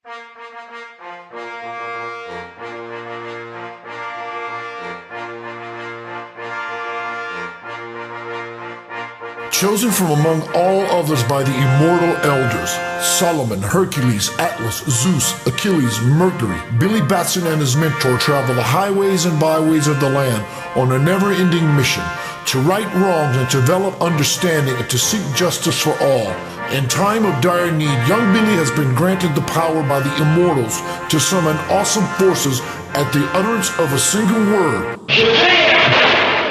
Chosen from among all others by the immortal elders, Solomon, Hercules, Atlas, Zeus, Achilles, Mercury, Billy Batson and his mentor travel the highways and byways of the land on a never-ending mission to right wrongs and to develop understanding and to seek justice for all. In time of dire need, young Billy has been granted the power by the immortals to summon awesome forces at the utterance of a single word.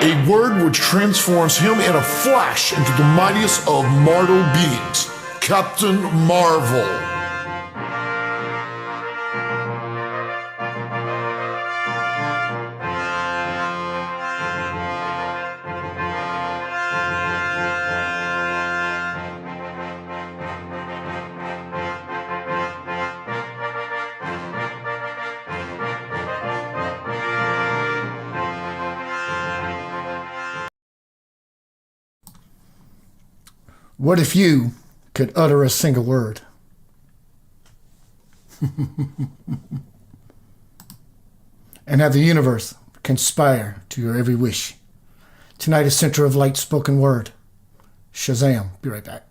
A word which transforms him in a flash into the mightiest of mortal beings, Captain Marvel. What if you could utter a single word? And have the universe conspire to your every wish? Tonight is Center of Light Spoken Word. Shazam. Be right back.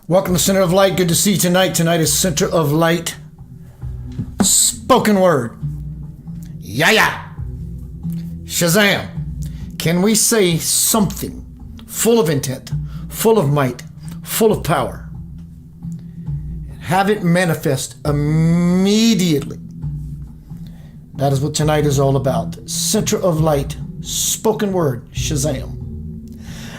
Welcome to Center of Light. Good to see you tonight. Tonight is Center of Light Spoken Word. Yeah. Shazam. Can we say something full of intent, full of might, full of power, and have it manifest immediately? That is what tonight is all about. Center of Light Spoken Word. Shazam.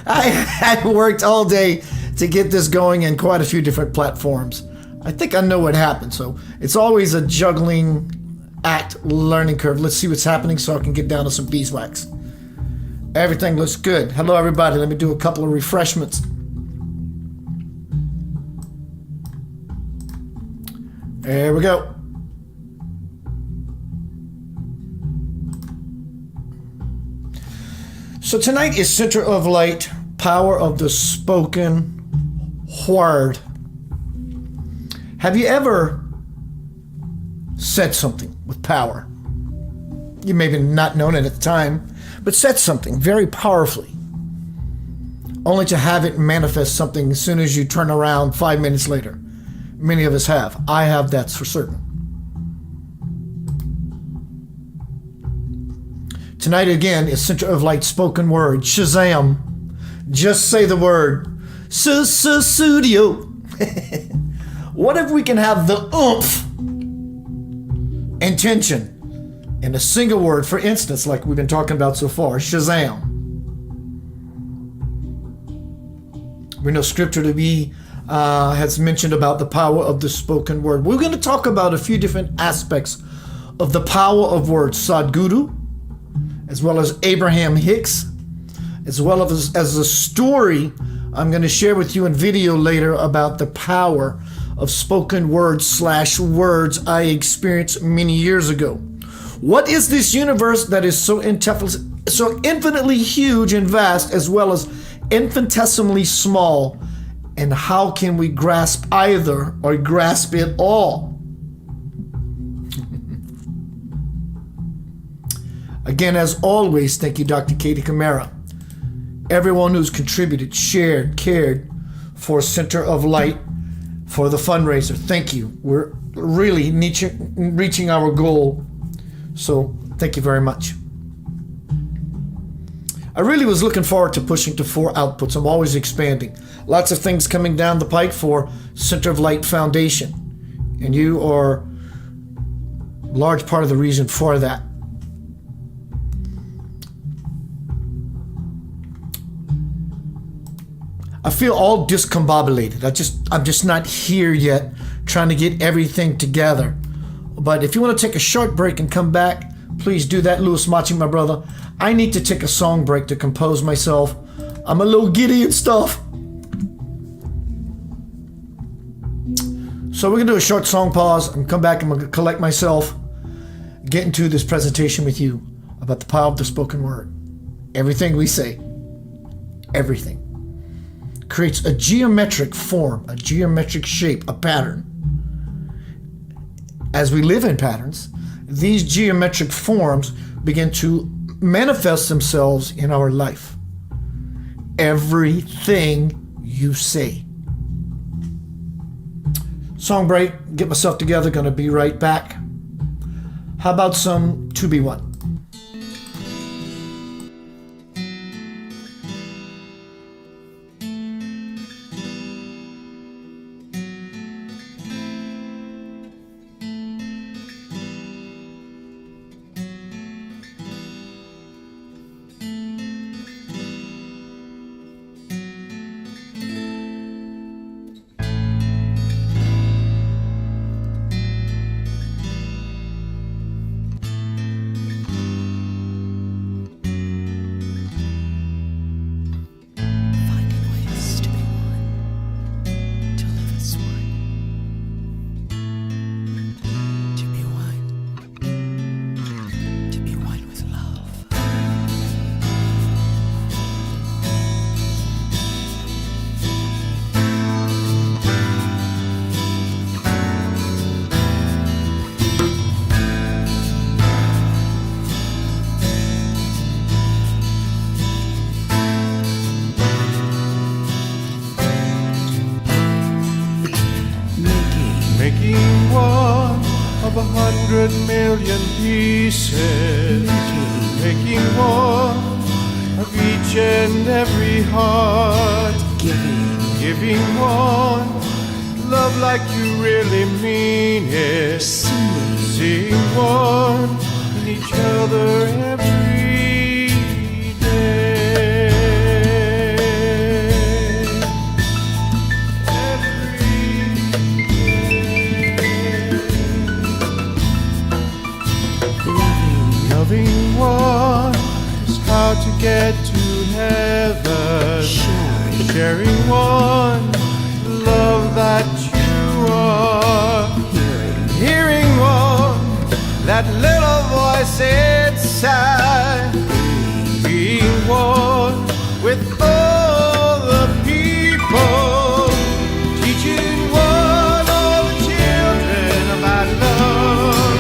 I worked all day to get this going in quite a few different platforms. I think I know what happened, so it's always a juggling act, learning curve. Let's see what's happening so I can get down to some beeswax. Everything looks good. Hello, everybody. Let me do a couple of refreshments. There we go. So tonight is Center of Light, Power of the Spoken Word. Have you ever said something with power. You maybe not known it at the time, but said something very powerfully, only to have it manifest something as soon as you turn around 5 minutes later. Many of us have. I have, that's for certain. Tonight again is Center of Light spoken word. Shazam. Just say the word. Studio. What if we can have the oomph and tension in a single word, for instance, like we've been talking about so far, Shazam. We know scripture to be has mentioned about the power of the spoken word. We're going to talk about a few different aspects of the power of words. Sadhguru, as well as Abraham Hicks, as well as a story I'm going to share with you in video later about the power of spoken words / words I experienced many years ago. What is this universe that is so infinitely huge and vast, as well as infinitesimally small, and how can we grasp either or grasp it all? Again, as always, thank you, Dr. Katie Camara. Everyone who's contributed, shared, cared for Center of Light, for the fundraiser. Thank you. We're really reaching our goal. So thank you very much. I really was looking forward to pushing to 4 outputs. I'm always expanding. Lots of things coming down the pike for Center of Light Foundation. And you are a large part of the reason for that. I feel all discombobulated. I'm just not here yet, trying to get everything together. But if you want to take a short break and come back, please do that, Louis Machi, my brother. I need to take a song break to compose myself. I'm a little giddy and stuff. So we're going to do a short song pause and come back and I'm going to collect myself, get into this presentation with you about the power of the spoken word. Everything we say, everything, creates a geometric form, a geometric shape, a pattern. As we live in patterns, these geometric forms begin to manifest themselves in our life. Everything you say. Song break, get myself together, gonna be right back. How about some 2B1? Making one of 100 million pieces, making one of each and every heart, giving one love like you really mean it, seeing one in each other every day. Loving one is how to get to heaven. Sharing one, the love that you are. Hearing one, that little voice inside. Being one with all the people. Teaching one all the children about love.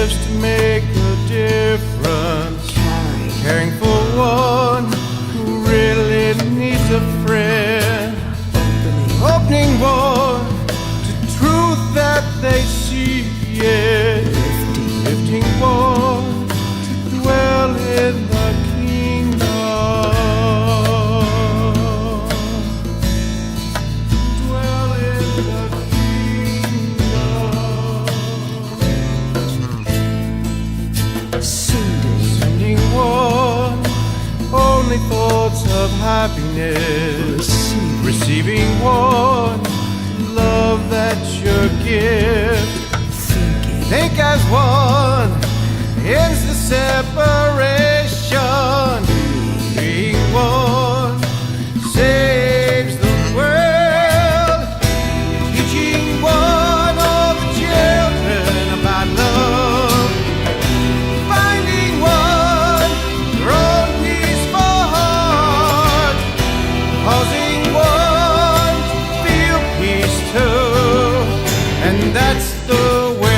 lives to make a difference, caring for one who really needs a friend, opening one to truth that they see, yeah, lifting one to dwell in the kingdom, dwell in the kingdom, sending one only thoughts of happiness, receiving one love that's your gift. Think as one ends the separation. Being one saves the world. Teaching one all the children about love. Finding one your own peaceful heart. Causing one to feel peace too. And that's the way.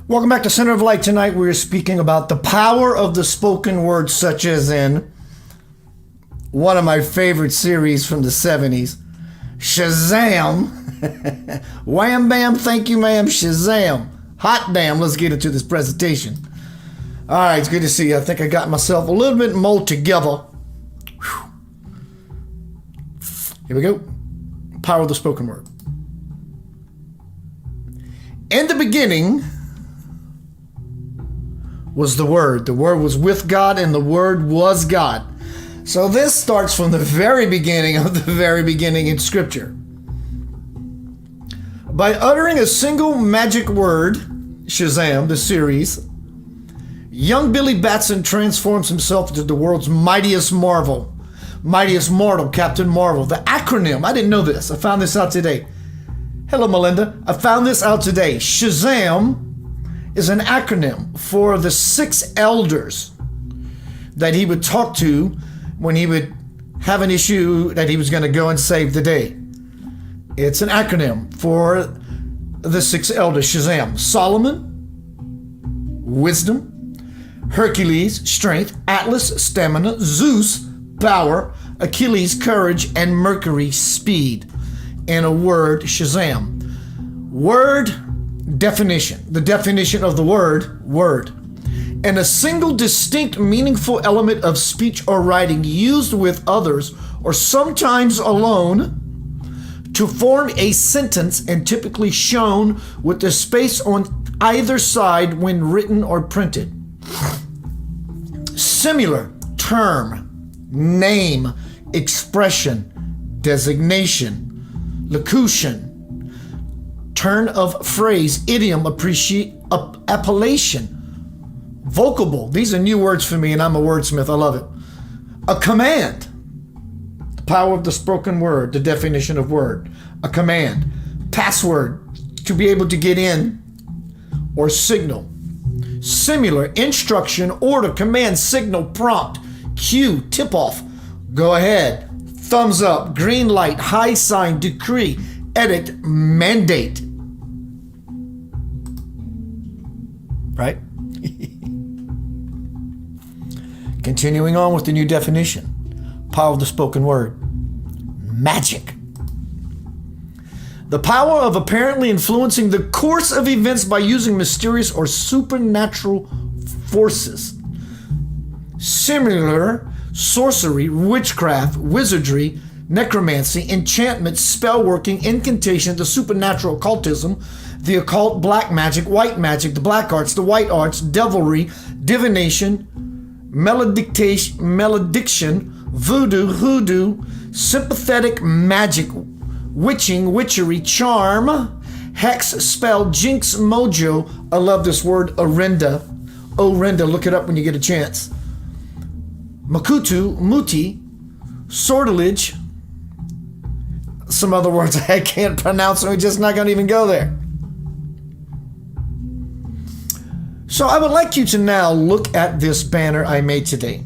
Welcome back to Center of Light. Tonight we're speaking about the power of the spoken word, such as in one of my favorite series from the 70s, SHAZAM. Wham bam, thank you ma'am, SHAZAM. Hot damn, let's get into this presentation. All right, it's good to see you. I think I got myself a little bit more together. Whew. Here we go. Power of the spoken word. In the beginning was the Word. The Word was with God, and the Word was God. So this starts from the very beginning of the very beginning in Scripture. By uttering a single magic word, SHAZAM, the series, young Billy Batson transforms himself into the world's mightiest marvel. Mightiest mortal, Captain Marvel. The acronym, I didn't know this. I found this out today. Hello, Melinda. I found this out today. SHAZAM is an acronym for the 6 elders that he would talk to when he would have an issue that he was going to go and save the day. It's an acronym for the 6 elders. SHAZAM: Solomon, wisdom; Hercules, strength; Atlas, stamina; Zeus, power; Achilles, courage; and Mercury, speed. In a word, SHAZAM. Word definition. The definition of the word, word. And a single distinct meaningful element of speech or writing used with others or sometimes alone to form a sentence and typically shown with the space on either side when written or printed. Similar: term, name, expression, designation, locution, turn of phrase, idiom, appellation, vocable. These are new words for me, and I'm a wordsmith. I love it. A command. The power of the spoken word, the definition of word. A command. Password, to be able to get in, or signal. Similar: instruction, order, command, signal, prompt, cue, tip off, go ahead, thumbs up, green light, high sign, decree, edit, mandate. right? Continuing on with the new definition. Power of the spoken word. Magic. The power of apparently influencing the course of events by using mysterious or supernatural forces. Similar sorcery, witchcraft, wizardry, necromancy, enchantment, spell working, incantation, the supernatural occultism, the occult, black magic, white magic, the black arts, the white arts, devilry, divination, malediction, voodoo, hoodoo, sympathetic magic, witching, witchery, charm, hex, spell, jinx, mojo. I love this word, orenda. Orenda, look it up when you get a chance. Makutu, muti, sortilege, some other words I can't pronounce, so we're just not going to even go there. So I would like you to now look at this banner I made today.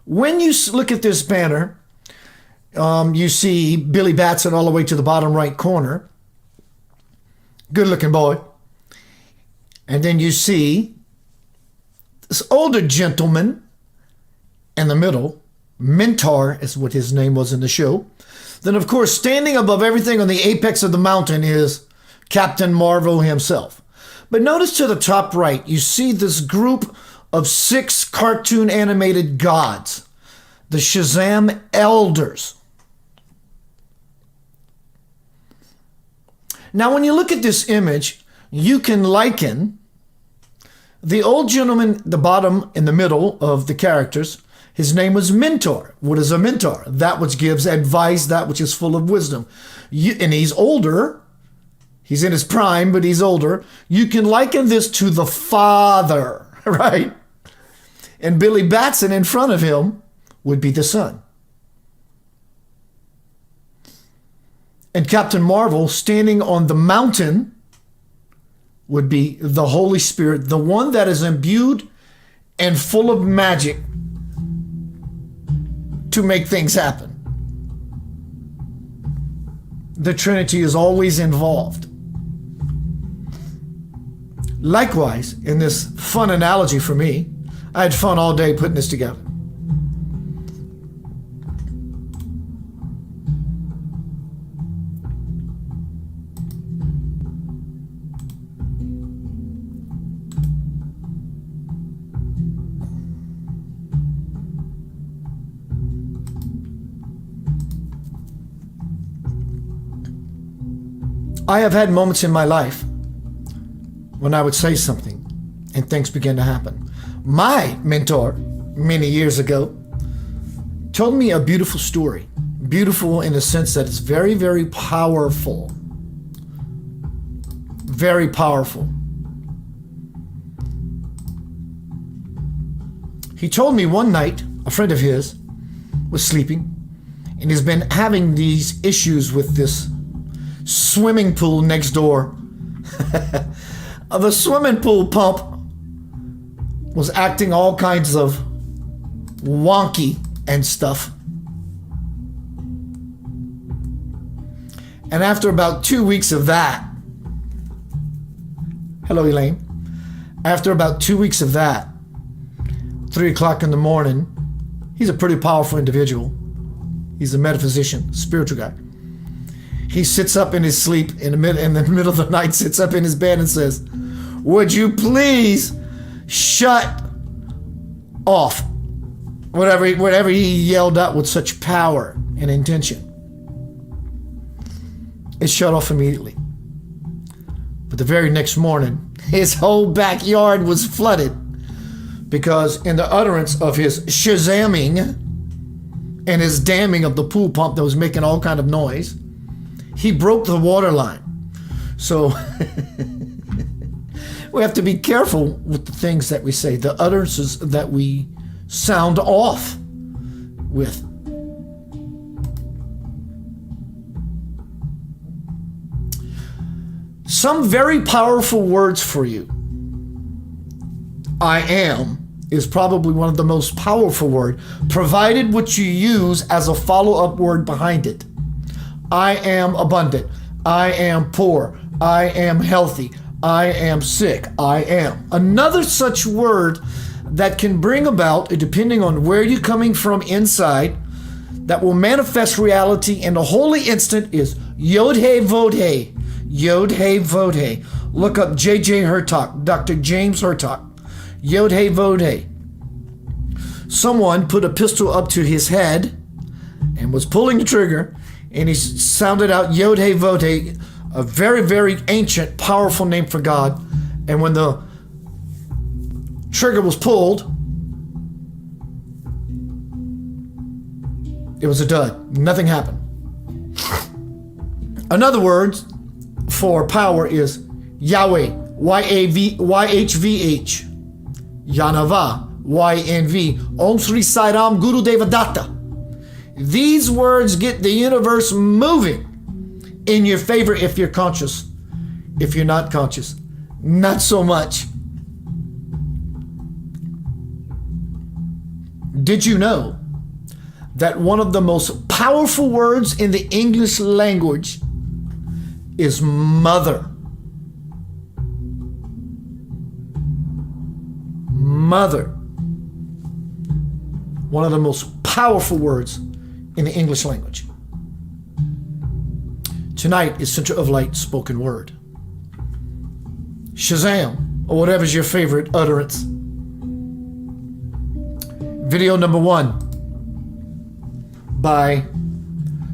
When you look at this banner, you see Billy Batson all the way to the bottom right corner. Good looking boy. And then you see this older gentleman in the middle. Mentor is what his name was in the show. Then, of course, standing above everything on the apex of the mountain is Captain Marvel himself. But notice to the top right, you see this group of 6 cartoon animated gods, the SHAZAM elders. Now, when you look at this image, you can liken the old gentleman, the bottom in the middle of the characters. His name was Mentor. What is a mentor? That which gives advice, that which is full of wisdom. And he's older. He's in his prime, but he's older. You can liken this to the father, right? And Billy Batson in front of him would be the son. And Captain Marvel standing on the mountain would be the Holy Spirit, the one that is imbued and full of magic to make things happen. The Trinity is always involved. Likewise, in this fun analogy for me, I had fun all day putting this together. I have had moments in my life when I would say something and things began to happen. My mentor, many years ago, told me a beautiful story. Beautiful in the sense that it's very, very powerful. Very powerful. He told me one night, a friend of his was sleeping, and he's been having these issues with this swimming pool next door. The swimming pool pump was acting all kinds of wonky and stuff. And after about 2 weeks of that, hello Elaine, after about 2 weeks of that, 3 o'clock in the morning, he's a pretty powerful individual. He's a metaphysician, spiritual guy. He sits up in his sleep in the middle of the night, sits up in his bed and says, "Would you please shut off?" Whatever he yelled out with such power and intention. It shut off immediately. But the very next morning, his whole backyard was flooded because in the utterance of his shazamming and his damming of the pool pump that was making all kind of noise, he broke the water line. So we have to be careful with the things that we say, the utterances that we sound off with. Some very powerful words for you. I am is probably one of the most powerful words, provided what you use as a follow-up word behind it. I am abundant. I am poor. I am healthy. I am sick. I am. Another such word that can bring about, depending on where you're coming from inside, that will manifest reality in a holy instant is Yod He Vod He. Yod He Vod He. Look up J.J. Hurtak, Dr. James Hurtak. Yod He Vod He. Someone put a pistol up to his head and was pulling the trigger, and he sounded out Yod He Vod He, a very, very ancient, powerful name for God. And when the trigger was pulled, it was a dud. Nothing happened. Another word for power is Yahweh, Y-H-V-H, Yanava, Y-N-V, Om Sri Sai Ram Guru Deva Datta. These words get the universe moving in your favor if you're conscious. If you're not conscious, not so much. Did you know that one of the most powerful words in the English language is mother? Mother. One of the most powerful words in the English language. Tonight is Center of Light spoken word. SHAZAM, or whatever's your favorite utterance. Video number 1 by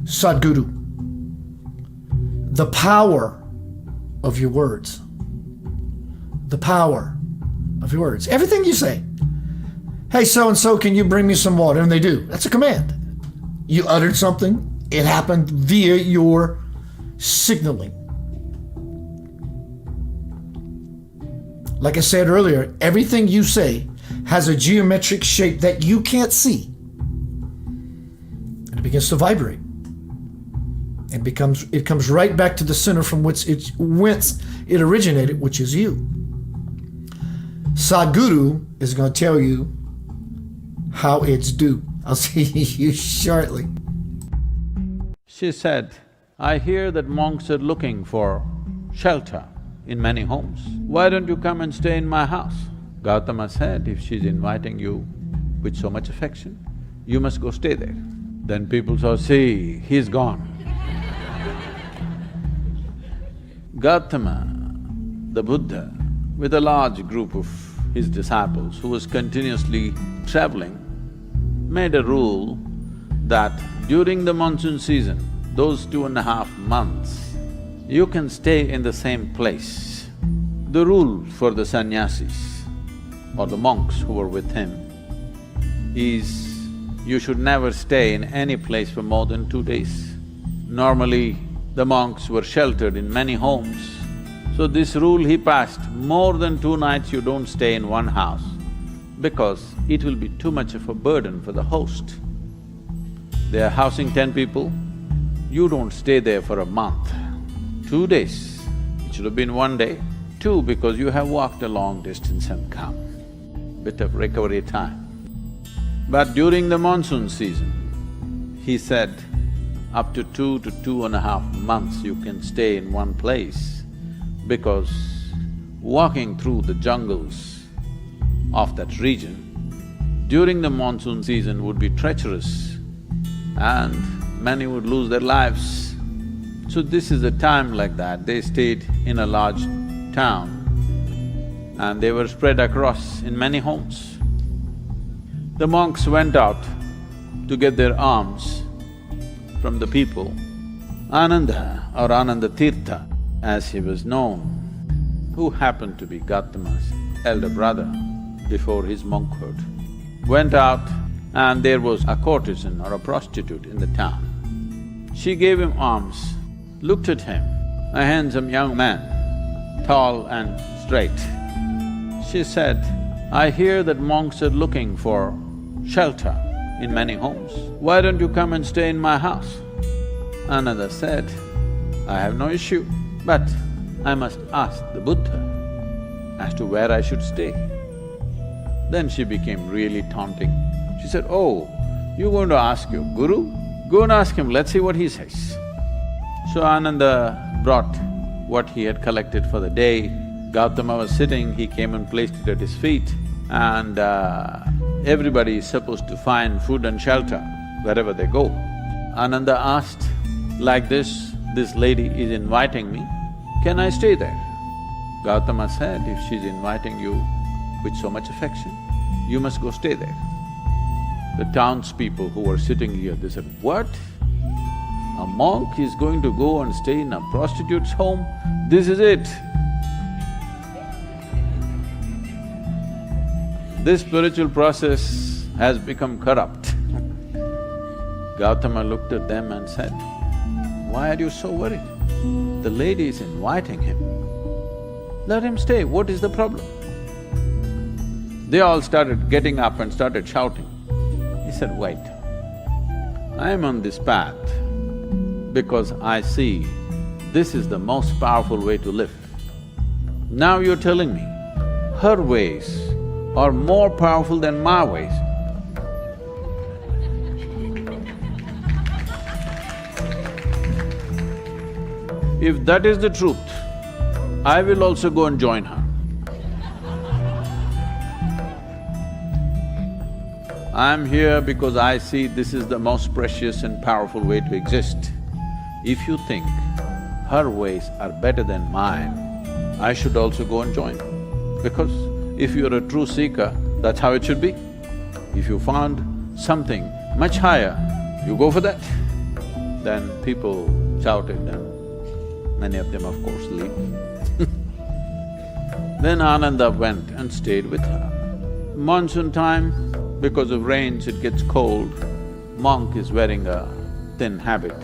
Sadhguru. The power of your words. The power of your words. Everything you say. Hey, so-and-so, can you bring me some water? And they do. That's a command. You uttered something. It happened via your signaling. Like I said earlier, everything you say has a geometric shape that you can't see. And it begins to vibrate. It comes right back to the center from whence it originated, which is you. Sadhguru is going to tell you how it's due. I'll see you shortly. She said, I hear that monks are looking for shelter in many homes. Why don't you come and stay in my house? Gautama said, if she's inviting you with so much affection, you must go stay there. Then people saw, see, he's gone. Gautama, the Buddha, with a large group of his disciples who was continuously traveling, made a rule that during the monsoon season, those 2.5 months, you can stay in the same place. The rule for the sannyasis or the monks who were with him is you should never stay in any place for more than 2 days. Normally, the monks were sheltered in many homes. So this rule he passed, more than 2 nights you don't stay in one house because it will be too much of a burden for the host. They are housing 10 people, you don't stay there for a month. 2 days, it should have been 1 day. 2, because you have walked a long distance and come. Bit of recovery time. But during the monsoon season, he said, up to 2 to 2.5 months you can stay in one place because walking through the jungles of that region during the monsoon season would be treacherous and many would lose their lives. So this is a time like that. They stayed in a large town and they were spread across in many homes. The monks went out to get their alms from the people. Ananda or Ananda Tirtha, as he was known, who happened to be Gautama's elder brother before his monkhood, went out and there was a courtesan or a prostitute in the town. She gave him alms, looked at him, a handsome young man, tall and straight. She said, I hear that monks are looking for shelter in many homes. Why don't you come and stay in my house? Another said, I have no issue, but I must ask the Buddha as to where I should stay. Then she became really taunting. She said, oh, you're going to ask your guru? Go and ask him, let's see what he says. So Ananda brought what he had collected for the day Gautama was sitting, he came and placed it at his feet, and everybody is supposed to find food and shelter wherever they go. Ananda asked, like this lady is inviting me, can I stay there? Gautama said, if she's inviting you with so much affection, you must go stay there. The townspeople who were sitting here, they said, what? A monk is going to go and stay in a prostitute's home? This is it. This spiritual process has become corrupt. Gautama looked at them and said, why are you so worried? The lady is inviting him. Let him stay, what is the problem? They all started getting up and started shouting. He said, wait, I am on this path because I see this is the most powerful way to live. Now you're telling me her ways are more powerful than my ways. If that is the truth, I will also go and join her. I'm here because I see this is the most precious and powerful way to exist. If you think her ways are better than mine, I should also go and join. Because if you're a true seeker, that's how it should be. If you found something much higher, you go for that. Then people shouted and many of them of course leave. Then Ananda went and stayed with her. Monsoon time, because of rains it gets cold, monk is wearing a thin habit.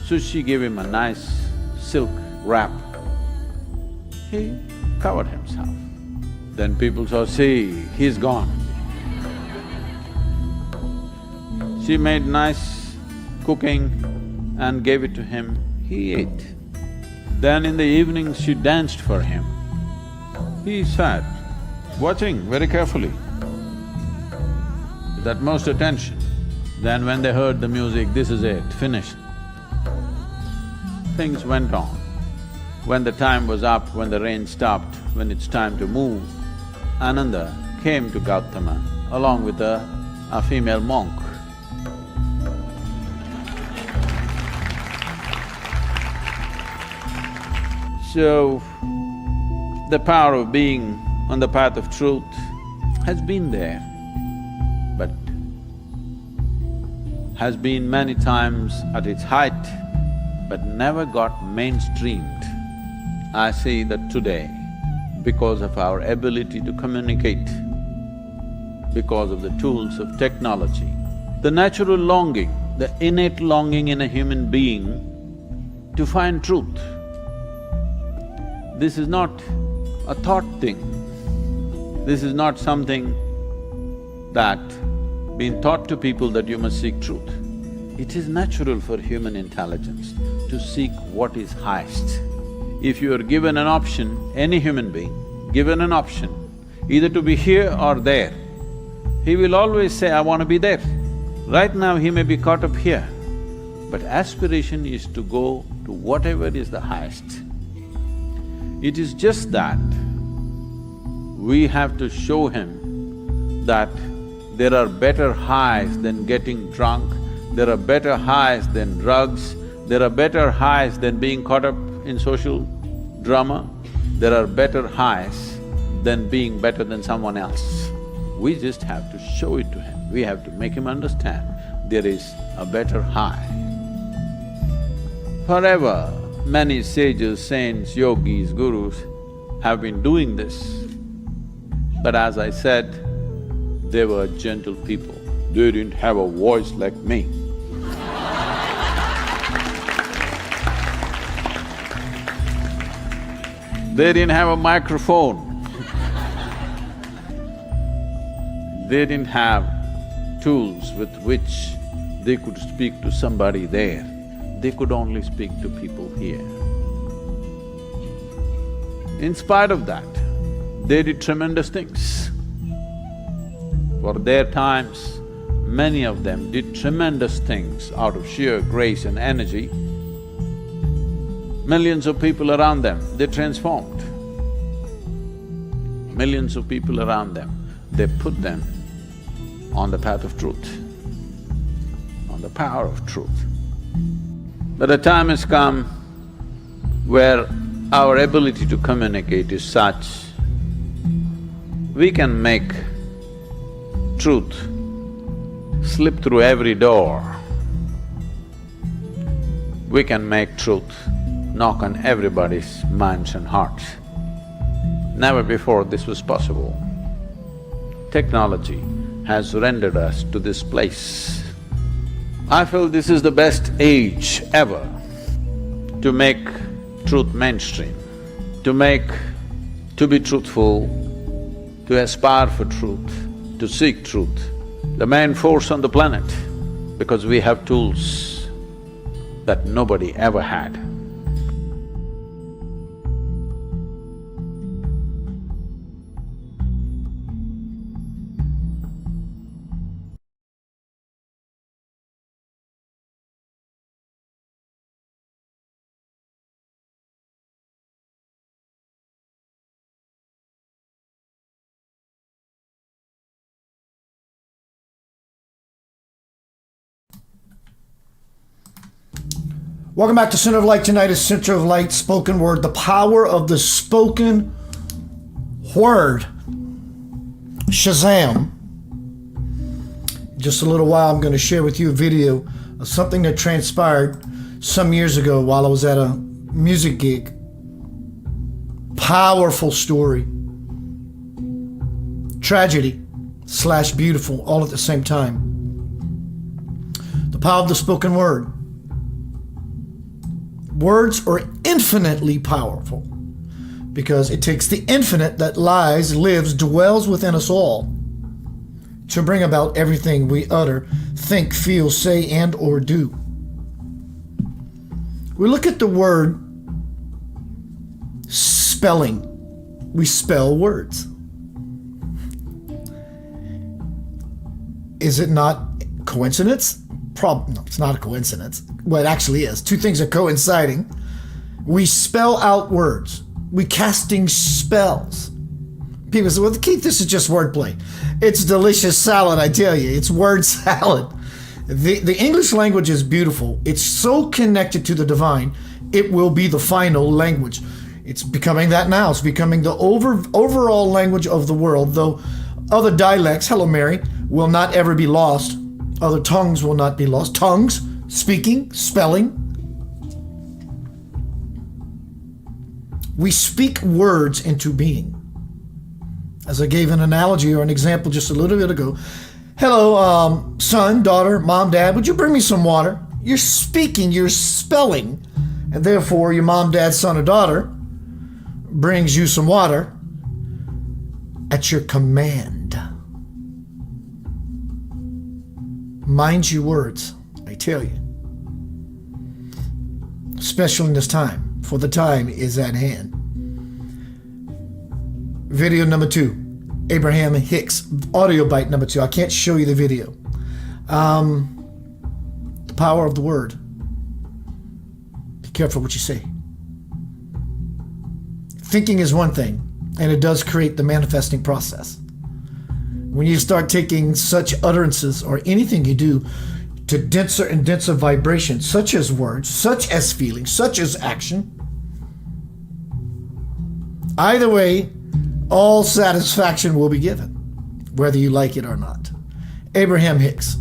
So she gave him a nice silk wrap. He covered himself. Then people saw, see, he's gone. She made nice cooking and gave it to him, he ate. Then in the evening she danced for him. He sat, watching very carefully, with utmost attention. Then when they heard the music, this is it, finished. Things went on. When the time was up, when the rain stopped, when it's time to move, Ananda came to Gautama along with a female monk. So, the power of being on the path of truth has been there, but has been many times at its height, but never got mainstreamed. I see that today, because of our ability to communicate, because of the tools of technology, the natural longing, the innate longing in a human being to find truth, this is not a thought thing. This is not something that been taught to people that you must seek truth. It is natural for human intelligence to seek what is highest. If you are given an option, any human being, given an option, either to be here or there, he will always say, I want to be there. Right now he may be caught up here, but aspiration is to go to whatever is the highest. It is just that we have to show him that there are better highs than getting drunk, there are better highs than drugs, there are better highs than being caught up in social drama, there are better highs than being better than someone else. We just have to show it to him, we have to make him understand there is a better high. Forever, many sages, saints, yogis, gurus have been doing this, but as I said, they were gentle people. They didn't have a voice like me. They didn't have a microphone. They didn't have tools with which they could speak to somebody there. They could only speak to people here. In spite of that, they did tremendous things. For their times, many of them did tremendous things out of sheer grace and energy. Millions of people around them, they transformed. millions of people around them, they put them on the path of truth, on the power of truth. But the time has come where our ability to communicate is such, we can make truth slip through every door. We can make truth knock on everybody's minds and hearts. Never before this was possible. Technology has rendered us to this place. I feel this is the best age ever to make truth mainstream, to be truthful, to aspire for truth, to seek truth, the main force on the planet, because we have tools that nobody ever had. Welcome back to Center of Light. Tonight is Center of Light, spoken word, the power of the spoken word. SHAZAM. In just a little while, I'm going to share with you a video of something that transpired some years ago while I was at a music gig. Powerful story. Tragedy / beautiful, all at the same time. The power of the spoken word. Words are infinitely powerful because it takes the infinite that lies, lives, dwells within us all to bring about everything we utter, think, feel, say, and or do. We look at the word spelling. We spell words. Is it not coincidence? No, it's not a coincidence. Well, it actually is. Two things are coinciding. We spell out words. We casting spells. People say, well, Keith, this is just wordplay. It's delicious salad, I tell you. It's word salad. The English language is beautiful. It's so connected to the divine, it will be the final language. It's becoming that now. It's becoming the overall language of the world, though other dialects, hello Mary, will not ever be lost. Other tongues will not be lost. Tongues, speaking, spelling. We speak words into being. As I gave an analogy or an example just a little bit ago. Hello, son, daughter, mom, dad, would you bring me some water? You're speaking, you're spelling, and therefore your mom, dad, son, or daughter brings you some water at your command. Mind your words, I tell you. Especially in this time, for the time is at hand. Video number 2, Abraham Hicks, audio bite number 2. I can't show you the video. The power of the word. Be careful what you say. Thinking is one thing, and it does create the manifesting process. When you start taking such utterances or anything you do to denser and denser vibrations, such as words, such as feelings, such as action, either way, all satisfaction will be given, whether you like it or not. Abraham Hicks.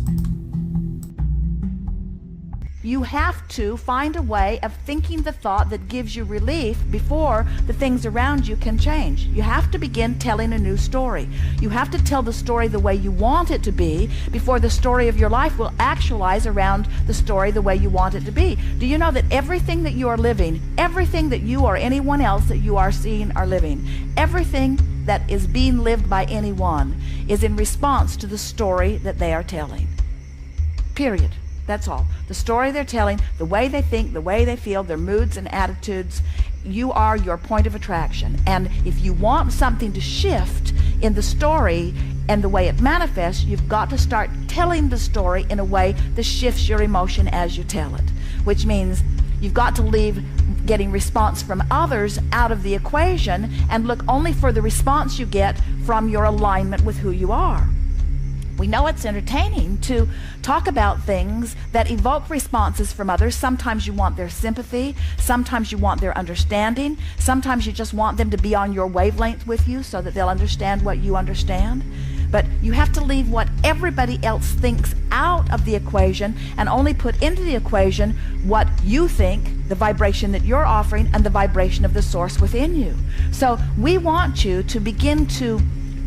You have to find a way of thinking the thought that gives you relief before the things around you can change. You have to begin telling a new story. You have to tell the story the way you want it to be before the story of your life will actualize around the story the way you want it to be. Do you know that everything that you are living, everything that you or anyone else that you are seeing are living, everything that is being lived by anyone is in response to the story that they are telling. Period. That's all. The story they're telling, the way they think, the way they feel, their moods and attitudes, you are your point of attraction. And if you want something to shift in the story and the way it manifests, you've got to start telling the story in a way that shifts your emotion as you tell it, which means you've got to leave getting response from others out of the equation and look only for the response you get from your alignment with who you are. We know it's entertaining to talk about things that evoke responses from others. Sometimes you want their sympathy. Sometimes you want their understanding. Sometimes you just want them to be on your wavelength with you so that they'll understand what you understand. But you have to leave what everybody else thinks out of the equation and only put into the equation what you think, the vibration that you're offering, and the vibration of the source within you. So we want you to begin to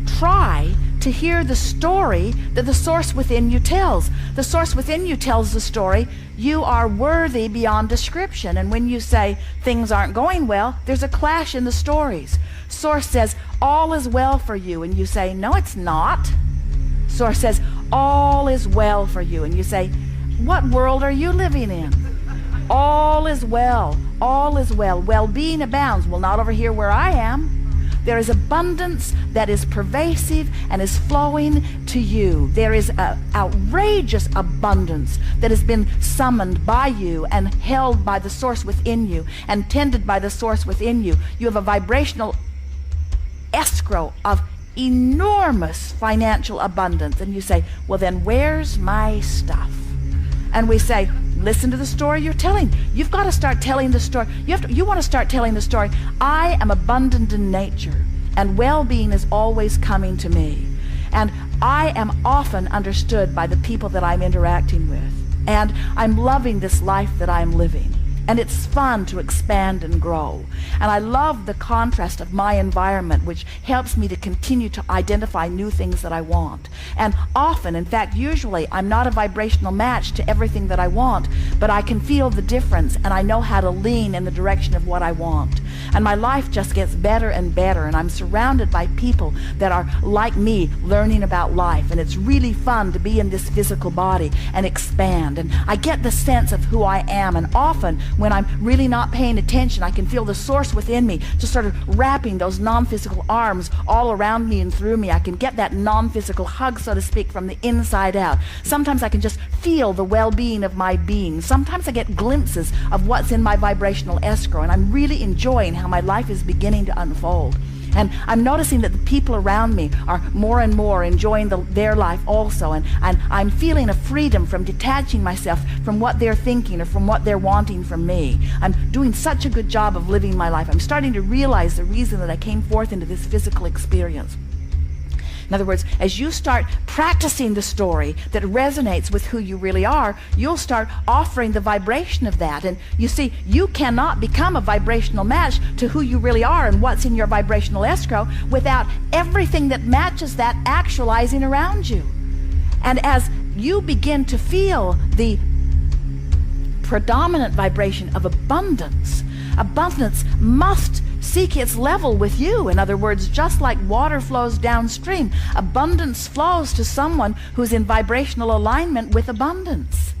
try to hear the story that the source within you tells. The source within you tells the story, you are worthy beyond description. And when you say things aren't going well, there's a clash in the stories. Source says, all is well for you. And you say, no, it's not. Source says, all is well for you. And you say, what world are you living in? All is well. All is well. Well-being abounds. Well, not over here where I am. There is abundance that is pervasive and is flowing to you. There is an outrageous abundance that has been summoned by you and held by the source within you and tended by the source within you. You have a vibrational escrow of enormous financial abundance. And you say, well, then where's my stuff? And we say, listen to the story you're telling. You've got to start telling the story. You want to start telling the story. I am abundant in nature, and well-being is always coming to me. And I am often understood by the people that I'm interacting with. And I'm loving this life that I'm living. And it's fun to expand and grow. And I love the contrast of my environment, which helps me to continue to identify new things that I want. And often, in fact, usually, I'm not a vibrational match to everything that I want, but I can feel the difference, and I know how to lean in the direction of what I want. And my life just gets better and better, and I'm surrounded by people that are like me, learning about life. And it's really fun to be in this physical body and expand. And I get the sense of who I am, and often, when I'm really not paying attention, I can feel the source within me just sort of wrapping those non-physical arms all around me and through me. I can get that non-physical hug, so to speak, from the inside out. Sometimes I can just feel the well-being of my being. Sometimes I get glimpses of what's in my vibrational escrow, and I'm really enjoying how my life is beginning to unfold. And I'm noticing that the people around me are more and more enjoying their life also. And I'm feeling a freedom from detaching myself from what they're thinking or from what they're wanting from me. I'm doing such a good job of living my life. I'm starting to realize the reason that I came forth into this physical experience. In other words, as you start practicing the story that resonates with who you really are, you'll start offering the vibration of that. And you see, you cannot become a vibrational match to who you really are and what's in your vibrational escrow without everything that matches that actualizing around you. And as you begin to feel the predominant vibration of abundance, abundance must seek its level with you. In other words, just like water flows downstream, abundance flows to someone who's in vibrational alignment with abundance.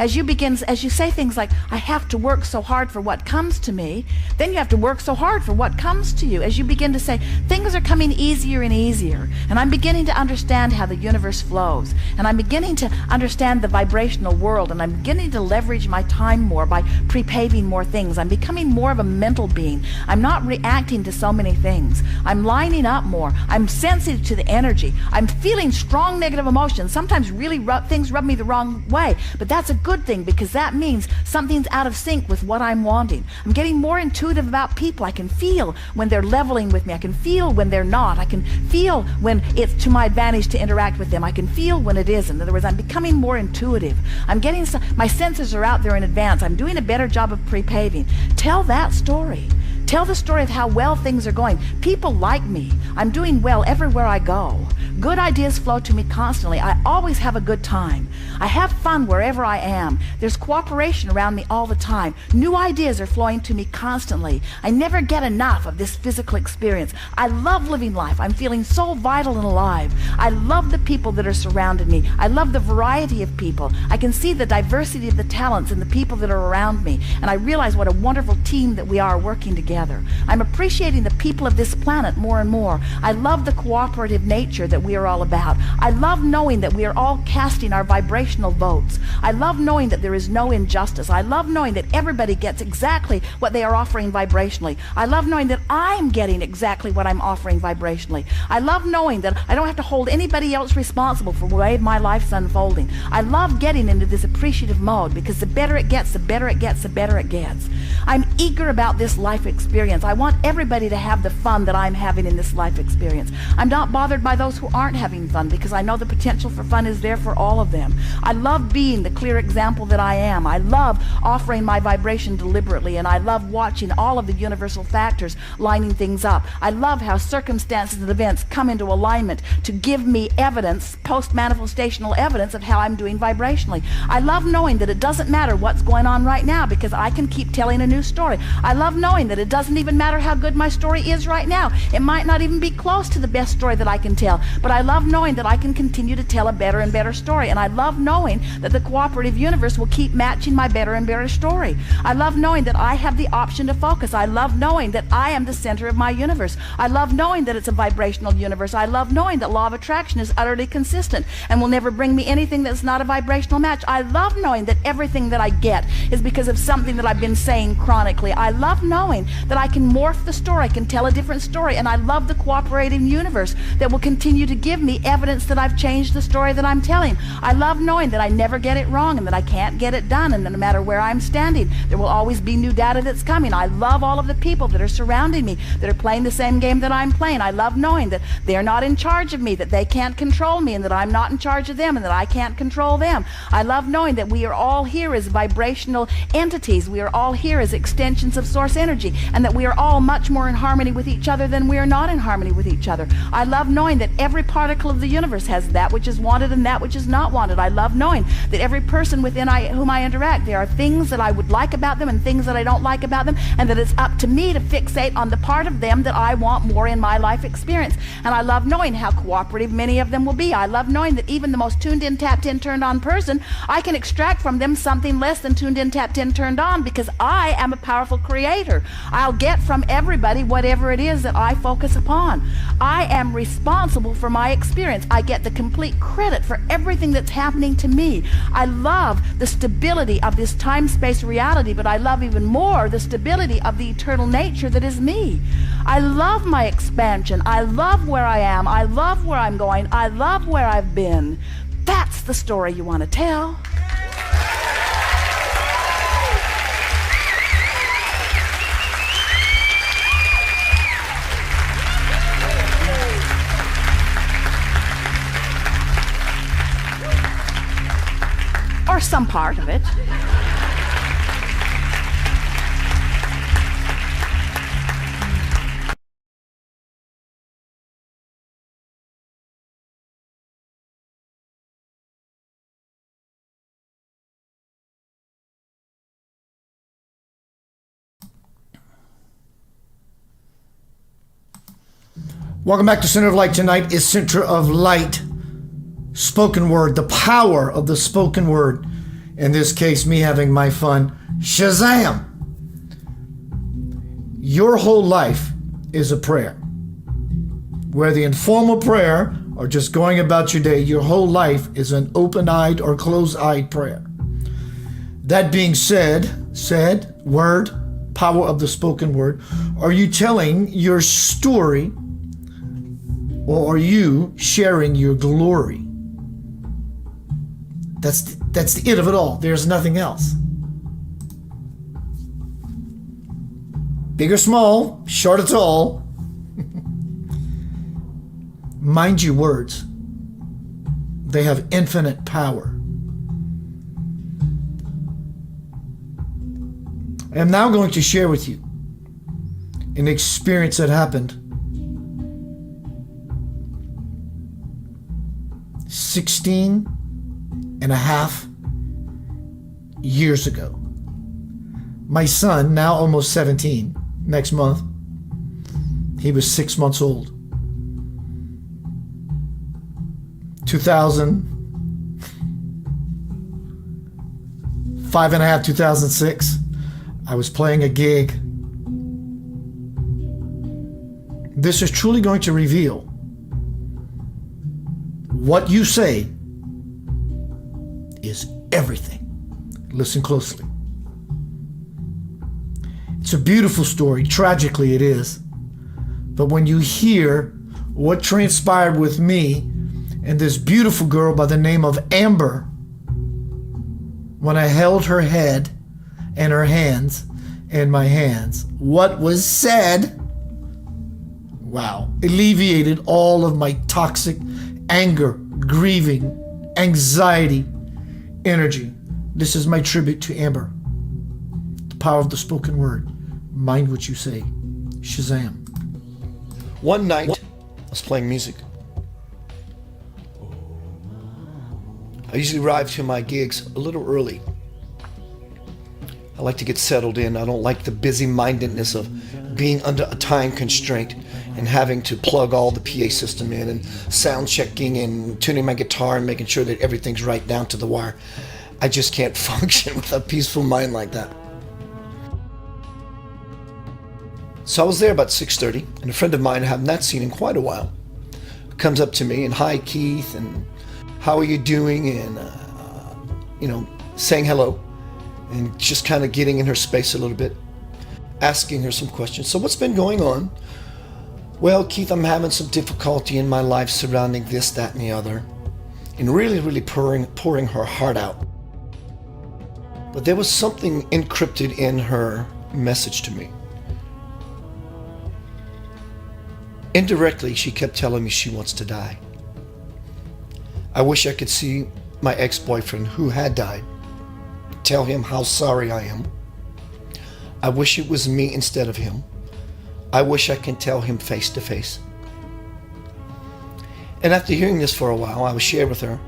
As you say things like, I have to work so hard for what comes to me, then you have to work so hard for what comes to you. As you begin to say, things are coming easier and easier, and I'm beginning to understand how the universe flows, and I'm beginning to understand the vibrational world, and I'm beginning to leverage my time more by pre-paving more things. I'm becoming more of a mental being. I'm not reacting to so many things. I'm lining up more. I'm sensitive to the energy. I'm feeling strong negative emotions. Sometimes really things rub me the wrong way, but that's a good thing, because that means something's out of sync with what I'm wanting. I'm getting more intuitive about people. I can feel when they're leveling with me. I can feel when they're not. I can feel when it's to my advantage to interact with them. I can feel when it isn't. In other words, I'm becoming more intuitive. I'm getting my senses are out there in advance. I'm doing a better job of pre-paving. Tell that story. Tell the story of how well things are going. People like me. I'm doing well everywhere I go. Good ideas flow to me constantly. I always have a good time. I have fun wherever I am. There's cooperation around me all the time. New ideas are flowing to me constantly. I never get enough of this physical experience. I love living life. I'm feeling so vital and alive. I love the people that are surrounding me. I love the variety of people. I can see the diversity of the talents and the people that are around me. And I realize what a wonderful team that we are working together. I'm appreciating the people of this planet more and more. I love the cooperative nature that we are all about. I love knowing that we are all casting our vibrational vote votes. I love knowing that there is no injustice. I love knowing that everybody gets exactly what they are offering vibrationally. I love knowing that I'm getting exactly what I'm offering vibrationally. I love knowing that I don't have to hold anybody else responsible for the way my life's unfolding. I love getting into this appreciative mode, because the better it gets, the better it gets, the better it gets. I'm eager about this life experience. I want everybody to have the fun that I'm having in this life experience. I'm not bothered by those who aren't having fun, because I know the potential for fun is there for all of them. I love being the clear example that I am. I love offering my vibration deliberately, and I love watching all of the universal factors lining things up. I love how circumstances and events come into alignment to give me evidence, post-manifestational evidence of how I'm doing vibrationally. I love knowing that it doesn't matter what's going on right now, because I can keep telling a new story. I love knowing that it doesn't even matter how good my story is right now. It might not even be close to the best story that I can tell, but I love knowing that I can continue to tell a better and better story. And I love knowing that the cooperative universe will keep matching my better and better story. I love knowing that I have the option to focus. I love knowing that I am the center of my universe. I love knowing that it's a vibrational universe. I love knowing that law of attraction is utterly consistent and will never bring me anything that's not a vibrational match. I love knowing that everything that I get is because of something that I've been saying chronically. I love knowing that I can morph the story, I can tell a different story, and I love the cooperating universe that will continue to give me evidence that I've changed the story that I'm telling. I love knowing that I never get it wrong and that I can't get it done, and that no matter where I'm standing, there will always be new data that's coming. I love all of the people that are surrounding me, that are playing the same game that I'm playing. I love knowing that they're not in charge of me, that they can't control me, and that I'm not in charge of them, and that I can't control them. I love knowing that we are all here as vibrational entities. We are all here as extensions of source energy, and that we are all much more in harmony with each other than we are not in harmony with each other. I love knowing that every particle of the universe has that which is wanted and that which is not wanted. I love knowing that every person within whom I interact, there are things that I would like about them and things that I don't like about them, and that it's up to me to fixate on the part of them that I want more in my life experience. And I love knowing how cooperative many of them will be. I love knowing that even the most tuned in, tapped in, turned on person, I can extract from them something less than tuned in, tapped in, turned on, because I am a powerful creator. I'll get from everybody whatever it is that I focus upon. I am responsible for my experience. I get the complete credit for everything that's happening to me. I love the stability of this time-space reality, but I love even more the stability of the eternal nature that is me. I love my expansion. I love where I am. I love where I'm going. I love where I've been. That's the story you want to tell. Or some part of it. Welcome back to Center of Light. Tonight is Center of Light. Spoken word, the power of the spoken word. In this case, me having my fun. Shazam! Your whole life is a prayer. Whether in formal prayer or just going about your day, your whole life is an open-eyed or closed-eyed prayer. That being said, word, power of the spoken word, are you telling your story, or are you sharing your glory? That's the it of it all. There's nothing else. Big or small, short or tall. Mind your words. They have infinite power. I am now going to share with you an experience that happened 16 and a half years ago. My son, now almost 17, next month, he was 6 months old. 2005 and a half, 2006, I was playing a gig. This is truly going to reveal what you say is everything. Listen closely. It's a beautiful story. Tragically, it is. But when you hear what transpired with me and this beautiful girl by the name of Amber, when I held her head and her hands in my hands, what was said, wow, alleviated all of my toxic anger, grieving, anxiety, energy. This is my tribute to Amber. The power of the spoken word. Mind what you say. Shazam. One night, I was playing music. I usually arrive to my gigs a little early. I like to get settled in. I don't like the busy-mindedness of being under a time constraint and having to plug all the PA system in and sound checking and tuning my guitar and making sure that everything's right down to the wire. I just can't function with a peaceful mind like that. So I was there about 6:30, and a friend of mine I have not seen in quite a while comes up to me and, "Hi, Keith," and "How are you doing?" and saying hello and just kind of getting in her space a little bit, asking her some questions. "So what's been going on?" "Well, Keith, I'm having some difficulty in my life surrounding this, that, and the other," and really pouring her heart out. But there was something encrypted in her message to me. Indirectly, she kept telling me she wants to die. I wish I could see my ex-boyfriend who had died, tell him how sorry I am. I wish it was me instead of him. I wish I can tell him face to face. And after hearing this for a while, I would share with her,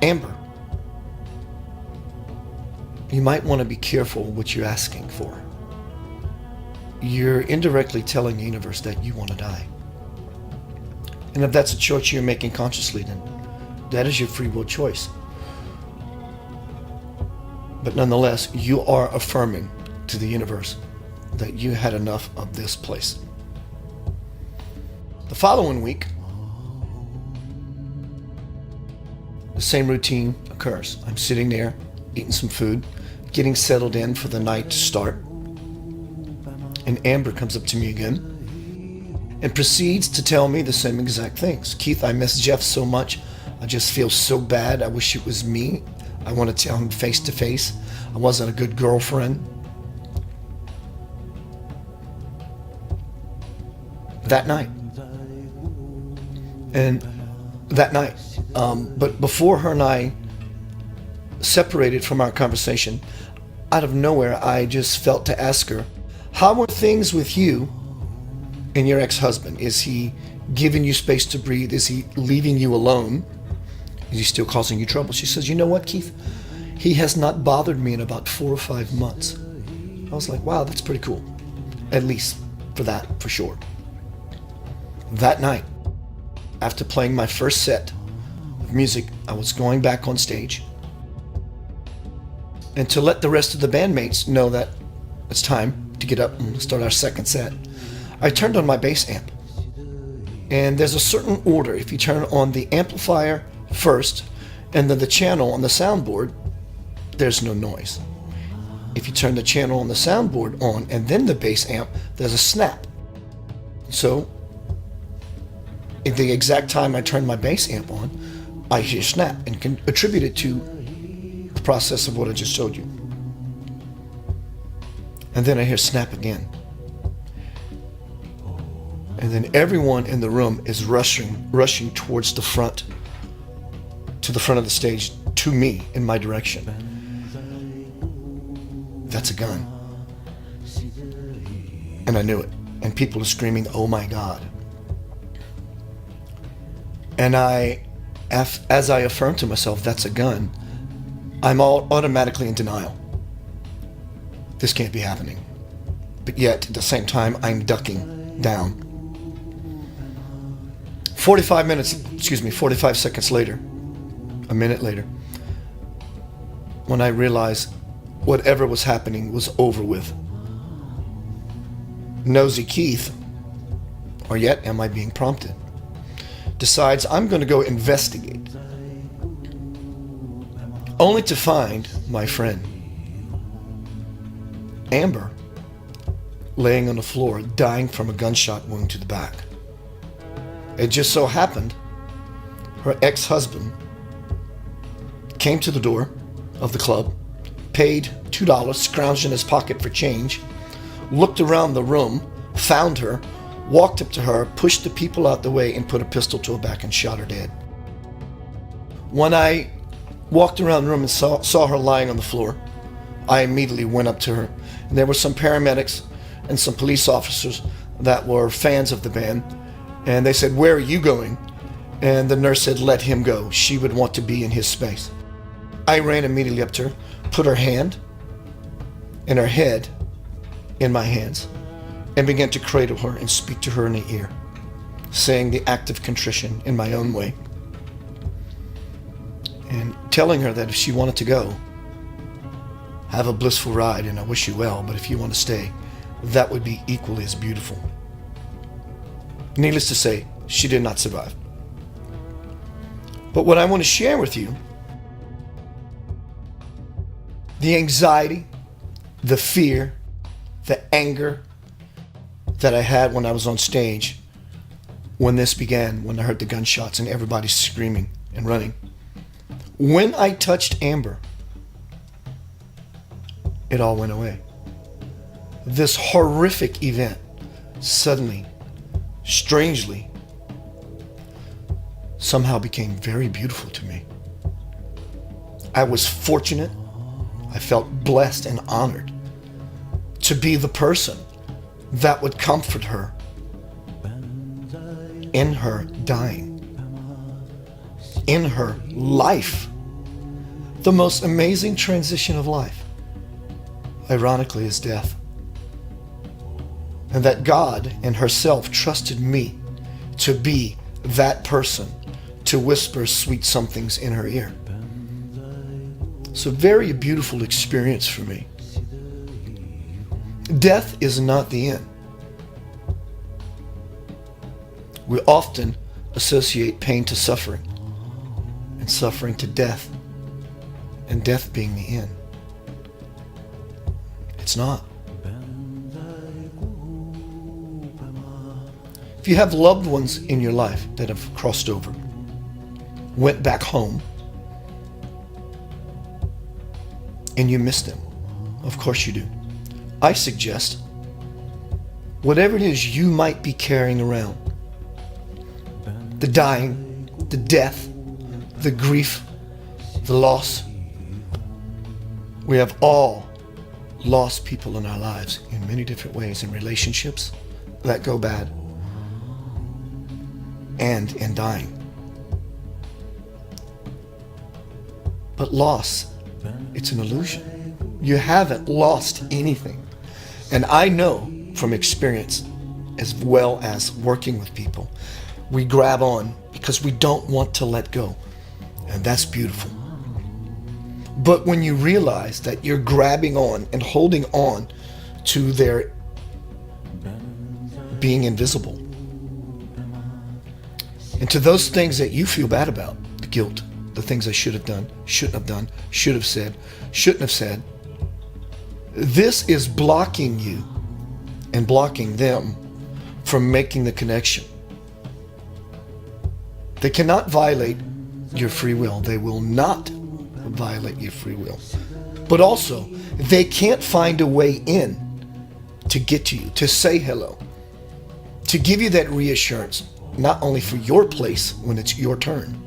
"Amber, you might want to be careful what you're asking for. You're indirectly telling the universe that you want to die. And if that's a choice you're making consciously, then that is your free will choice. But nonetheless, you are affirming to the universe that you had enough of this place." The following week, the same routine occurs. I'm sitting there, eating some food, getting settled in for the night to start. And Amber comes up to me again and proceeds to tell me the same exact things. "Keith, I miss Jeff so much. I just feel so bad. I wish it was me. I want to tell him face to face. I wasn't a good girlfriend." That night. But before her and I separated from our conversation, out of nowhere, I just felt to ask her, "How are things with you and your ex-husband? Is he giving you space to breathe? Is he leaving you alone? Is he still causing you trouble?" She says, "You know what, Keith? He has not bothered me in about 4 or 5 months." I was like, wow, that's pretty cool. At least for that, for sure. That night, after playing my first set of music, I was going back on stage. And to let the rest of the bandmates know that it's time to get up and start our second set, I turned on my bass amp. And there's a certain order. If you turn on the amplifier first and then the channel on the soundboard, there's no noise. If you turn the channel on the soundboard on and then the bass amp, there's a snap. So at the exact time I turn my bass amp on, I hear snap and can attribute it to the process of what I just showed you. And then I hear snap again. And then everyone in the room is rushing towards the front, to the front of the stage, to me, in my direction. That's a gun. And I knew it. And people are screaming, "Oh my God." And as I affirm to myself, that's a gun, I'm automatically in denial. This can't be happening. But yet, at the same time, I'm ducking down. 45 seconds later, a minute later, when I realized whatever was happening was over with, Nosy Keith, or yet am I being prompted, decides I'm going to go investigate. only to find my friend Amber laying on the floor, dying from a gunshot wound to the back. It just so happened her ex-husband came to the door of the club, paid $2, scrounged in his pocket for change, looked around the room, found her, walked up to her, pushed the people out the way, and put a pistol to her back and shot her dead. When I walked around the room and saw her lying on the floor, I immediately went up to her. And there were some paramedics and some police officers that were fans of the band. And they said, "Where are you going?" And the nurse said, "Let him go. She would want to be in his space." I ran immediately up to her, put her hand and her head in my hands, and began to cradle her and speak to her in the ear, saying the act of contrition in my own way, and telling her that if she wanted to go, have a blissful ride and I wish you well, but if you want to stay, that would be equally as beautiful. Needless to say, she did not survive. But what I want to share with you, the anxiety, the fear, the anger that I had when I was on stage, when this began, when I heard the gunshots and everybody screaming and running. When I touched Amber, it all went away. This horrific event suddenly, strangely, somehow became very beautiful to me. I was fortunate, I felt blessed and honored to be the person that would comfort her in her dying, in her life. The most amazing transition of life, ironically, is death. And that God and herself trusted me to be that person to whisper sweet somethings in her ear. It's a very beautiful experience for me. Death is not the end. We often associate pain to suffering, and suffering to death, and death being the end. It's not. If you have loved ones in your life that have crossed over, went back home, and you miss them, of course you do, I suggest whatever it is you might be carrying around, the dying, the death, the grief, the loss. We have all lost people in our lives in many different ways, in relationships that go bad and in dying. But loss, it's an illusion. You haven't lost anything. And I know from experience, as well as working with people, we grab on because we don't want to let go. And that's beautiful. But when you realize that you're grabbing on and holding on to their being invisible, and to those things that you feel bad about, the guilt, the things I should have done, shouldn't have done, should have said, shouldn't have said, this is blocking you and blocking them from making the connection. They cannot violate your free will. They will not violate your free will. But also, they can't find a way in to get to you, to say hello, to give you that reassurance, not only for your place when it's your turn,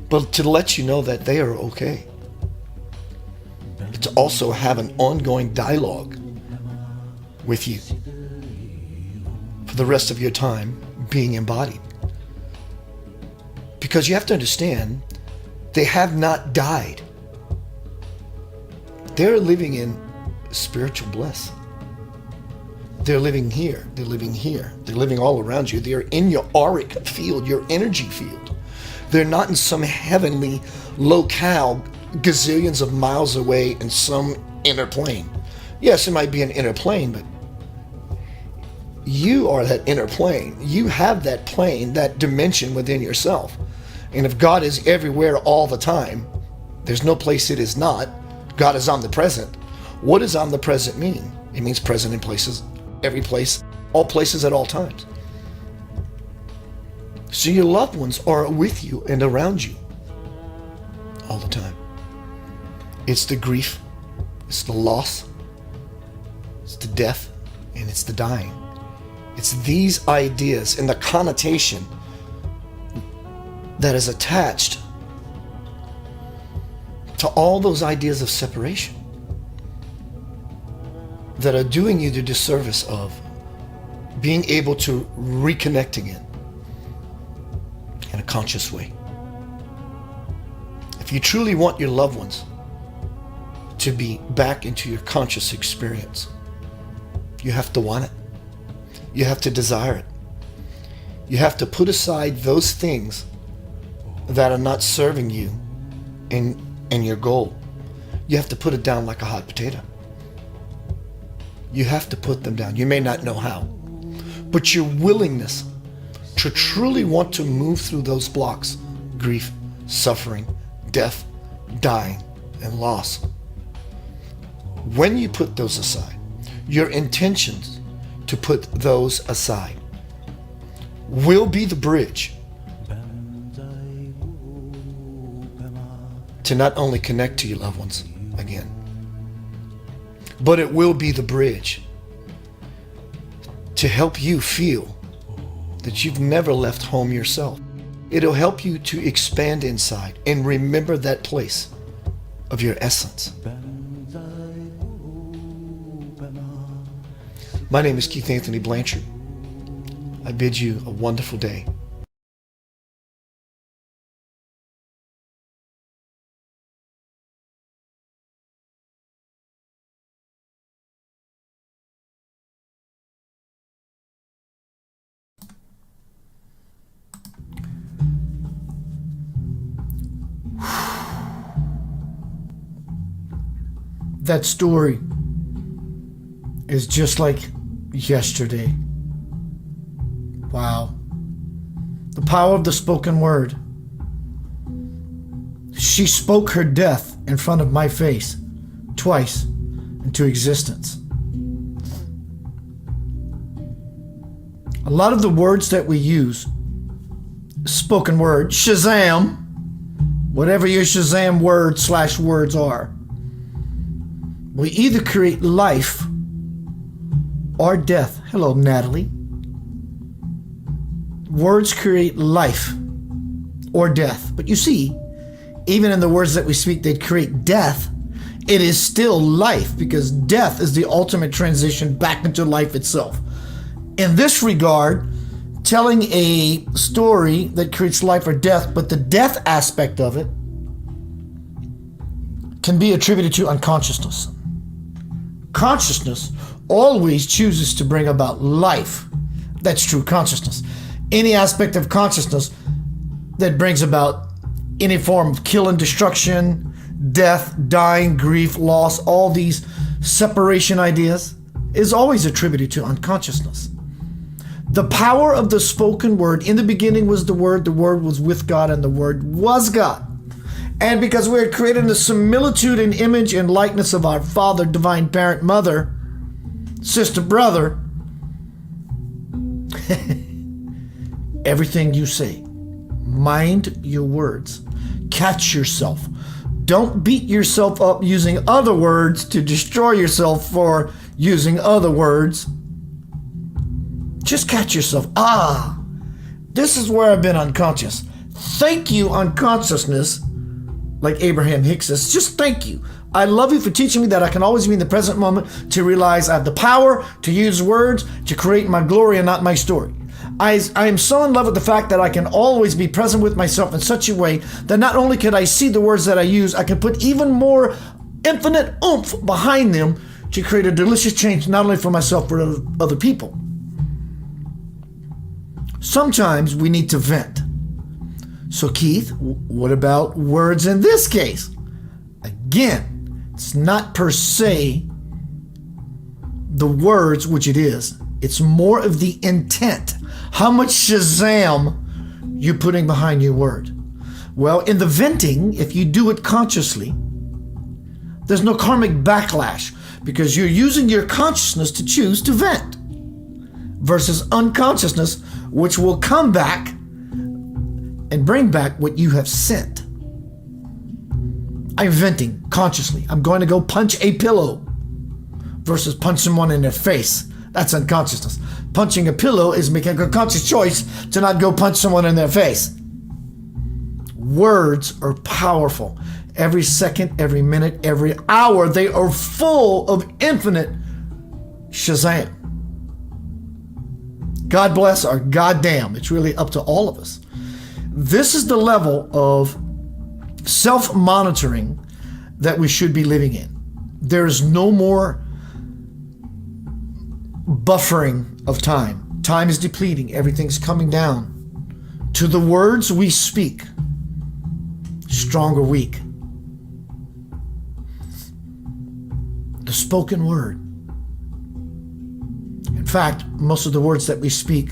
but to let you know that they are okay. To also have an ongoing dialogue with you for the rest of your time being embodied. Because you have to understand, they have not died. They're living in spiritual bliss. They're living here. They're living here. They're living all around you. They're in your auric field, your energy field. They're not in some heavenly locale gazillions of miles away in some inner plane. Yes, it might be an inner plane, but you are that inner plane. You have that plane, that dimension within yourself. And if God is everywhere all the time, There's no place it is not. God is omnipresent. What does omnipresent mean? It means present in places, every place, all places at all times. So your loved ones are with you and around you all the time. It's the grief, it's the loss, it's the death, and it's the dying. It's these ideas and the connotation that is attached to all those ideas of separation that are doing you the disservice of being able to reconnect again in a conscious way. If you truly want your loved ones to be back into your conscious experience, you have to want it. You have to desire it. You have to put aside those things that are not serving you and your goal. You have to put it down like a hot potato. You have to put them down. You may not know how, but your willingness to truly want to move through those blocks, grief, suffering, death, dying, and loss. When you put those aside, your intentions to put those aside will be the bridge to not only connect to your loved ones again, but it will be the bridge to help you feel that you've never left home yourself. It'll help you to expand inside and remember that place of your essence. My name is Keith Anthony Blanchard. I bid you a wonderful day. That story is just like yesterday. Wow. The power of the spoken word. She spoke her death in front of my face twice into existence. A lot of the words that we use, spoken word, SHAZAM, whatever your SHAZAM word/words are, we either create life or death. Hello, Natalie. Words create life or death. But you see, even in the words that we speak, they create death. It is still life, because death is the ultimate transition back into life itself. In this regard, telling a story that creates life or death, but the death aspect of it can be attributed to unconsciousness. Consciousness always chooses to bring about life. That's true consciousness. Any aspect of consciousness that brings about any form of kill and destruction, death, dying, grief, loss, all these separation ideas is always attributed to unconsciousness. The power of the spoken word. In the beginning was the Word was with God, and the Word was God. And because we are created in the similitude and image and likeness of our Father, divine parent, mother, sister, brother, everything you say, mind your words. Catch yourself. Don't beat yourself up using other words to destroy yourself for using other words. Just catch yourself. This is where I've been unconscious. Thank you, unconsciousness. Like Abraham Hicks says, just thank you. I love you for teaching me that I can always be in the present moment to realize I have the power to use words to create my glory and not my story. I am so in love with the fact that I can always be present with myself in such a way that not only can I see the words that I use, I can put even more infinite oomph behind them to create a delicious change, not only for myself, but for other people. Sometimes we need to vent. So Keith, what about words in this case? Again, it's not per se the words, which it is. It's more of the intent. How much SHAZAM you putting behind your word? Well, in the venting, if you do it consciously, there's no karmic backlash because you're using your consciousness to choose to vent versus unconsciousness, which will come back and bring back what you have sent. I'm venting consciously. I'm going to go punch a pillow versus punch someone in their face. That's unconsciousness. Punching a pillow is making a conscious choice to not go punch someone in their face. Words are powerful. Every second, every minute, every hour, they are full of infinite SHAZAM. God bless or goddamn. It's really up to all of us. This is the level of self-monitoring that we should be living in. There is no more buffering of time. Time is depleting. Everything's coming down to the words we speak, strong or weak. The spoken word. In fact, most of the words that we speak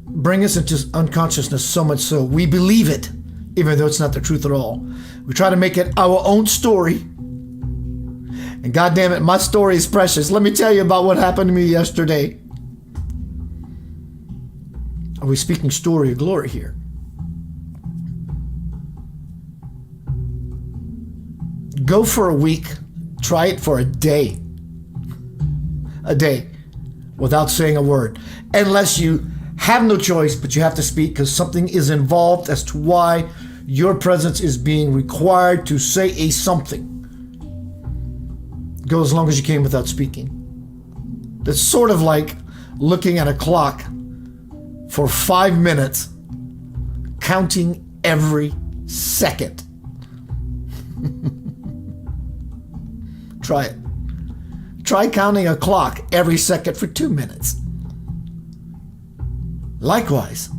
bring us into unconsciousness, so much so we believe it, even though it's not the truth at all. We try to make it our own story. And God damn it, my story is precious. Let me tell you about what happened to me yesterday. Are we speaking story or glory here? Go for a week. Try it for a day. A day without saying a word. Unless you have no choice, but you have to speak because something is involved as to why your presence is being required to say a something. Go as long as you can without speaking. That's sort of like looking at a clock for 5 minutes, counting every second. Try it. Try counting a clock every second for 2 minutes. Likewise,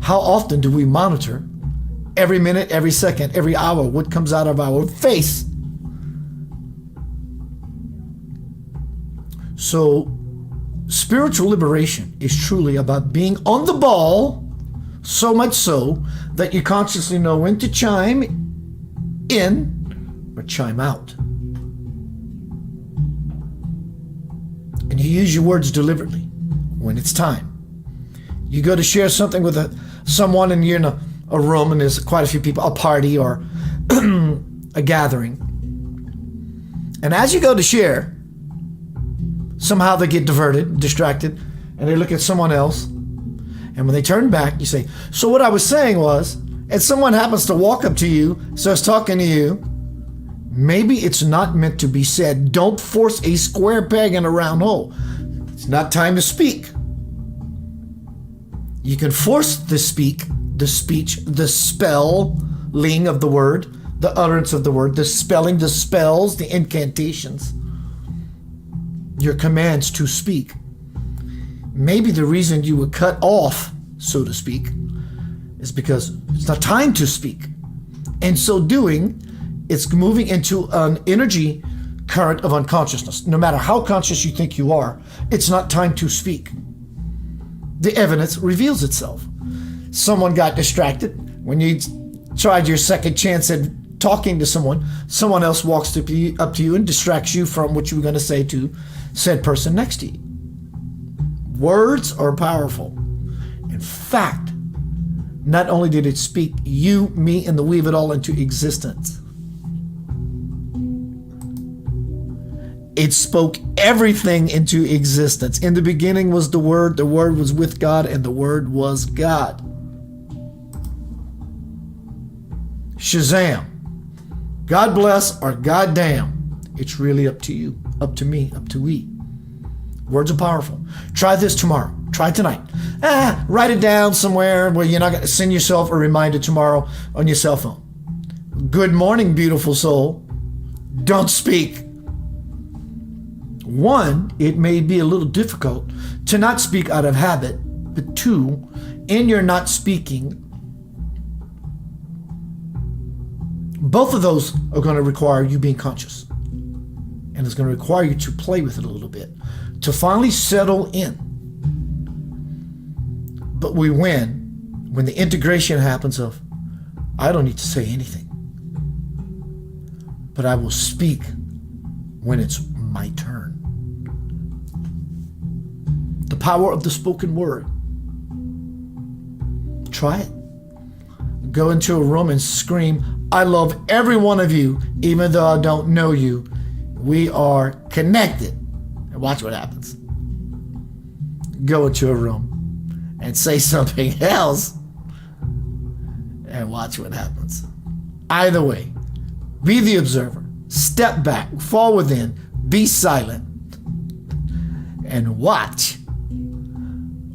how often do we monitor every minute, every second, every hour what comes out of our face? So, spiritual liberation is truly about being on the ball, so much so that you consciously know when to chime in or chime out. And you use your words deliberately when it's time. You go to share something with someone and you're in a room and there's quite a few people, a party or a gathering. And as you go to share, somehow they get diverted, distracted, and they look at someone else. And when they turn back, you say, so what I was saying was, and someone happens to walk up to you, starts talking to you, maybe it's not meant to be said. Don't force a square peg in a round hole. It's not time to speak. You can force the speech, the spelling of the word, the utterance of the word, the spelling, the spells, the incantations, your commands to speak. Maybe the reason you were cut off, so to speak, is because it's not time to speak. And so doing, it's moving into an energy current of unconsciousness. No matter how conscious you think you are, it's not time to speak. The evidence reveals itself. Someone got distracted. When you tried your second chance at talking to someone else walks up to you and distracts you from what you were going to say to said person next to you. Words are powerful. In fact, not only did it speak you, me, and the weave it all into existence, it spoke everything into existence. In the beginning was the Word was with God, and the Word was God. SHAZAM. God bless or God damn. It's really up to you, up to me, up to we. Words are powerful. Try this tomorrow. Try tonight. Write it down somewhere where you're not going to send yourself a reminder tomorrow on your cell phone. Good morning, beautiful soul. Don't speak. One, it may be a little difficult to not speak out of habit, but two, in your not speaking, both of those are going to require you being conscious. And it's going to require you to play with it a little bit, to finally settle in. But we win when the integration happens of, I don't need to say anything, but I will speak when it's my turn. The power of the spoken word. Try it. Go into a room and scream, I love every one of you, even though I don't know you. We are connected. And watch what happens. Go into a room and say something else, and watch what happens. Either way, be the observer. Step back, fall within, be silent, and watch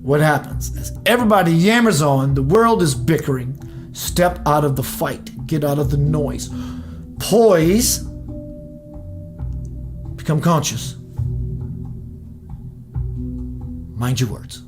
what happens. As everybody yammers on, the world is bickering. Step out of the fight. Get out of the noise. Poise. Become conscious. Mind your words.